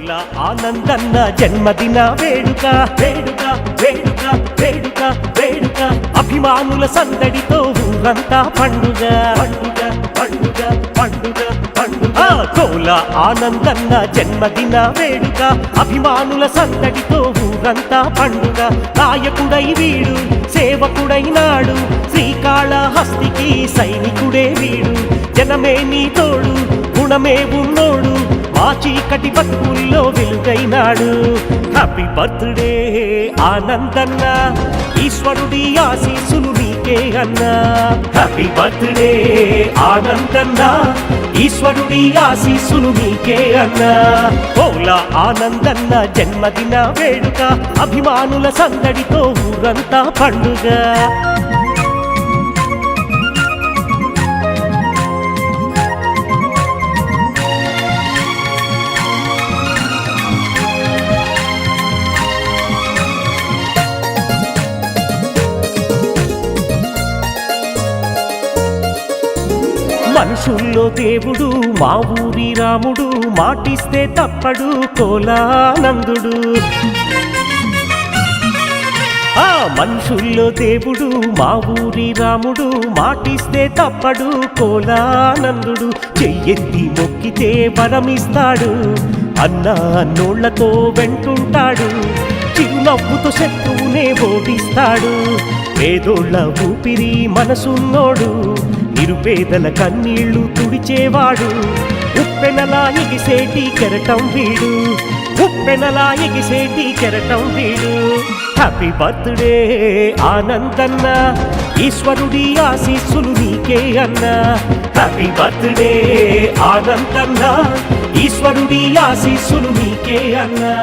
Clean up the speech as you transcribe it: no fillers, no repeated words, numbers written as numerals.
కోల ఆనందన్న జన్మదిన వేడుక వేడుక వేడుక వేడుక వేడుక అభిమానుల సందడితో ఊరంతా పండుగ పండుగ పండుగ పండుగ పండుగ కోల ఆనందన్న జన్మదిన వేడుక అభిమానుల సందడితో ఊరంతా పండుగ నాయకుడై వీడు సేవకుడైనాడు శ్రీకాళహస్తికి సైనికుడే వీడు జనమే నీ తోడు గుణమే ఉన్నోడు మా చీకటి బతుకుల్లో వెలుగైనాడు హ్యాపీ బర్త్డే ఆనందన్న ఈశ్వరుడి ఆశీస్సులు నీకే అన్నా హ్యాపీ బర్త్డే ఆనందన్న ఈశ్వరుడి ఆశీస్సులు నీకే అన్నా కోల ఆనందన్న జన్మదిన వేడుక అభిమానుల సందడితో ఊరంతా పండుగ మనుషుల్లో దేవుడు మా ఊరి రాముడు మాటిస్తే తప్పడు కోలానందుడు మనుషుల్లో దేవుడు మా ఊరి రాముడు మాటిస్తే తప్పడు కోలానందుడు చెయ్యెత్తి మొక్కితే వరమిస్తాడు అన్న అన్నోళ్లతో వెంటుంటాడు చిరునవ్వుతో శత్రువునే ఓడిస్తాడు పేదోళ్ళ ఊపిరి మనసున్నోడు నిరుపేదల కన్నీళ్లు తుడిచేవాడు ఉప్పెనలా ఎగిసేటి కెరటం వీడు ఉప్పెనలా ఎగిసేటి కెరటం వీడు హ్యాపీ బర్త్డే ఆనందన్న ఈశ్వరుడి ఆశీస్సులు నీకే అన్నా హ్యాపీ బర్త్డే ఆనందన్న ఈశ్వరుడి ఆశీస్సులు నీకే అన్నా